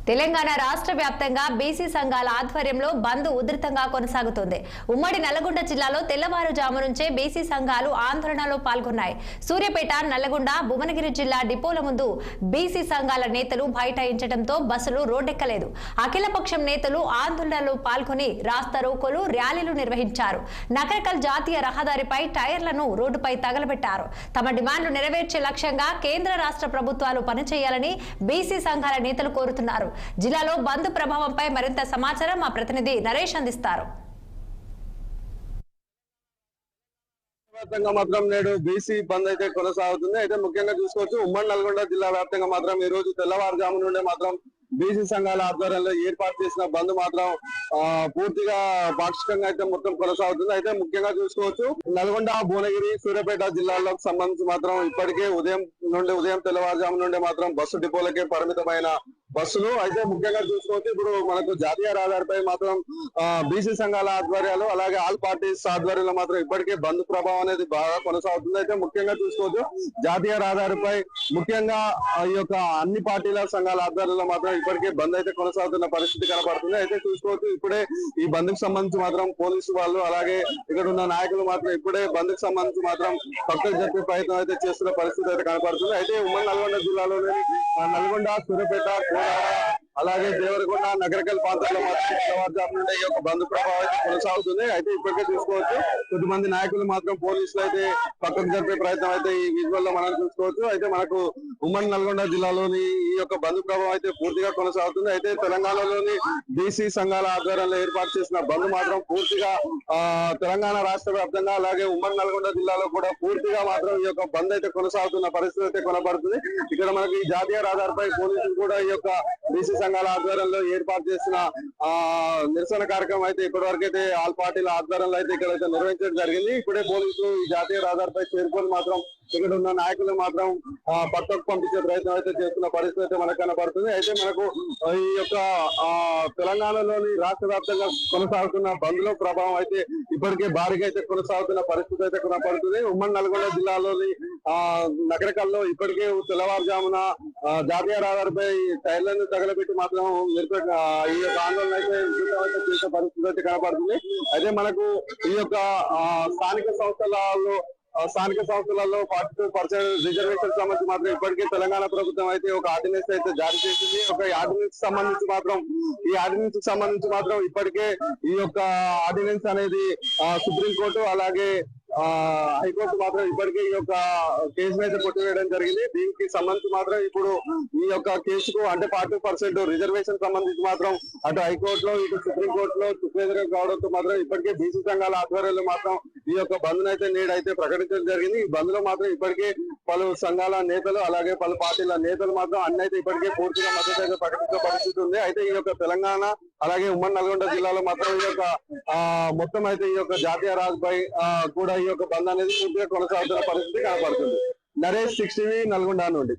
తెలంగాణ రాష్ట్ర వ్యాప్తంగా బీసీ సంఘాల ఆధ్వర్యంలో బంద్ ఉధృతంగా కొనసాగుతోంది. ఉమ్మడి నల్లగొండ జిల్లాలో తెల్లవారుజాము నుంచే బీసీ సంఘాలు ఆందోళనలో పాల్గొన్నాయి. సూర్యాపేట, నల్లగొండ, భువనగిరి జిల్లా డిపోల ముందు బీసీ సంఘాల నేతలు బైఠాయించడంతో బస్సులు రోడ్డెక్కలేదు. అఖిలపక్షం నేతలు ఆందోళనలో పాల్గొని రాస్తారోకోలు, ర్యాలీలు నిర్వహించారు. నకరకల్ జాతీయ రహదారిపై టైర్లను రోడ్డుపై తగలబెట్టారు. తమ డిమాండ్లు నెరవేర్చే లక్ష్యంగా కేంద్ర రాష్ట్ర ప్రభుత్వాలు పనిచేయాలని బీసీ సంఘాల నేతలు కోరుతున్నారు. జిల్లాలో బంద్ ప్రభావంపై మరింత సమాచారం మా ప్రతినిధి నరేష్ అందిస్తారు. వ్యాప్తంగా మాత్రం నేడు బీసీ బంద్ అయితే కొనసాగుతుంది. అయితే ముఖ్యంగా చూసుకోవచ్చు, ఉమ్మడి నల్గొండ జిల్లా వ్యాప్తంగా మాత్రం ఈ రోజు తెల్లవారుజాము నుండే మాత్రం బీసీ సంఘాల ఆధ్వర్యంలో ఏర్పాటు చేసిన బంద్ మాత్రం పూర్తిగా పాక్షికంగా అయితే మొత్తం కొనసాగుతుంది. అయితే ముఖ్యంగా చూసుకోవచ్చు, నల్గొండ, భువనగిరి, సూర్యాపేట జిల్లాలకు సంబంధించి మాత్రం ఇప్పటికే ఉదయం తెల్లవారుజాము నుండి మాత్రం బస్సు డిపోలకే పరిమితమైన బస్సులు. అయితే ముఖ్యంగా చూసుకోవచ్చు, ఇప్పుడు మనకు జాతీయ రహదారిపై మాత్రం బీసీ సంఘాల ఆధ్వర్యాలు అలాగే ఆల్ పార్టీస్ ఆధ్వర్యంలో మాత్రం ఇప్పటికే బంద్ ప్రభావం అనేది బాగా కొనసాగుతుంది. అయితే ముఖ్యంగా చూసుకోవచ్చు, జాతీయ రహదారిపై ముఖ్యంగా ఈ యొక్క అన్ని పార్టీల సంఘాల ఆధ్వర్యంలో మాత్రం ఇప్పటికే బంద్ అయితే కొనసాగుతున్న పరిస్థితి కనబడుతుంది. అయితే చూసుకోవచ్చు, ఇప్పుడే ఈ బంద్ కు సంబంధించి మాత్రం పోలీసు వాళ్ళు అలాగే ఇక్కడ ఉన్న నాయకులు మాత్రం ఇప్పుడే బంద్ కు సంబంధించి మాత్రం పక్కకు జరిపే ప్రయత్నం అయితే చేస్తున్న పరిస్థితి అయితే కనబడుతుంది. అయితే ఉమ్మడి నల్గొండ జిల్లాలోని నల్గొండ, సూర్యాపేట, అలాగే దేవరకొండ, నగరకల్ ప్రాంతాల్లో మాత్రం తెల్లవారుజాము నుండి ఈ యొక్క బంద్ ప్రభావం అయితే కొనసాగుతుంది. అయితే ఇప్పటికే చూసుకోవచ్చు, కొద్దిమంది నాయకులు మాత్రం పోలీసులు అయితే పక్కకు జరిపే ప్రయత్నం అయితే ఈ విజువల్ లో మనం చూసుకోవచ్చు. అయితే మనకు ఉమ్మడి నల్గొండ జిల్లాలోని ఈ యొక్క బంద్ ప్రభావం అయితే పూర్తిగా కొనసాగుతుంది. అయితే తెలంగాణలోని బీసీ సంఘాల ఆధ్వర్యంలో ఏర్పాటు చేసిన బంద్ మాత్రం పూర్తిగా తెలంగాణ రాష్ట్ర వ్యాప్తంగా అలాగే ఉమ్మడి నల్గొండ జిల్లాలో కూడా పూర్తిగా మాత్రం ఈ యొక్క బంద్ అయితే కొనసాగుతున్న పరిస్థితి అయితే కనబడుతుంది. ఇక్కడ మనకి ఈ జాతీయ రహదారిపై పోలీసులు కూడా ఈ యొక్క బీసీ సంఘాల ఆధ్వర్యంలో ఏర్పాటు చేసిన నిరసన కార్యక్రమం అయితే ఇప్పటి వరకు అయితే ఆల్ పార్టీల ఆధ్వర్యంలో అయితే ఇక్కడైతే నిర్వహించడం జరిగింది. ఇప్పుడే పోలీసులు ఈ జాతీయ రహదారిపై చేరుకొని మాత్రం ఇక్కడ ఉన్న నాయకులు మాత్రం పక్కకు పంపించే ప్రయత్నం అయితే చేస్తున్న పరిస్థితి అయితే మనకు కనబడుతుంది. అయితే మనకు ఈ యొక్క తెలంగాణలోని రాష్ట్ర వ్యాప్తంగా కొనసాగుతున్న బంద్ లో ప్రభావం అయితే ఇప్పటికే భారీగా అయితే కొనసాగుతున్న పరిస్థితి అయితే కనబడుతుంది. ఉమ్మడి నల్గొండ జిల్లాలోని నగరకల్లో ఇప్పటికే తెల్లవారుజామున జాతీయ రహదారిపై టైర్లను తగలబెట్టి మాత్రం ఈ యొక్క ఆందోళన అయితే చేసే పరిస్థితి అయితే కనబడుతుంది. అయితే మనకు ఈ యొక్క స్థానిక సంస్థలలో 42% రిజర్వేషన్ సంబంధించి మాత్రం ఇప్పటికే తెలంగాణ ప్రభుత్వం అయితే ఒక ఆర్డినెన్స్ అయితే జారీ చేసింది. ఈ ఆర్డినెన్స్ సంబంధించి మాత్రం ఇప్పటికే ఈ యొక్క ఆర్డినెన్స్ అనేది సుప్రీంకోర్టు అలాగే హైకోర్టు మాత్రం ఇప్పటికే ఈ యొక్క కేసును అయితే కొట్టివేయడం జరిగింది. దీనికి సంబంధించి మాత్రం ఇప్పుడు ఈ యొక్క కేసుకు అంటే 40% రిజర్వేషన్ సంబంధించి మాత్రం అటు హైకోర్టులో ఇటు సుప్రీంకోర్టులో చుక్కెదురు కావడంతో మాత్రం ఇప్పటికే బీసీ సంఘాల ఆధ్వర్యంలో మాత్రం ఈ యొక్క బంద్ అయితే నేడైతే ప్రకటించడం జరిగింది. ఈ బంద్ లో మాత్రం ఇప్పటికే పలు సంఘాల నేతలు అలాగే పలు పార్టీల నేతలు మాత్రం అన్ని అయితే ఇప్పటికే పూర్తిగా మద్దతు అయితే ప్రకటించే పరిస్థితి ఉంది. అయితే ఈ యొక్క తెలంగాణ అలాగే ఉమ్మడి నల్గొండ జిల్లాలో మాత్రం ఈ యొక్క మొత్తం అయితే ఈ యొక్క జాతీయ రాజుపై కూడా ఈ యొక్క బంద్ అనేది పూర్తిగా కొనసాగుతున్న పరిస్థితి కనబడుతుంది. నరేష్ 6 టీవీ నల్గొండ నుండి.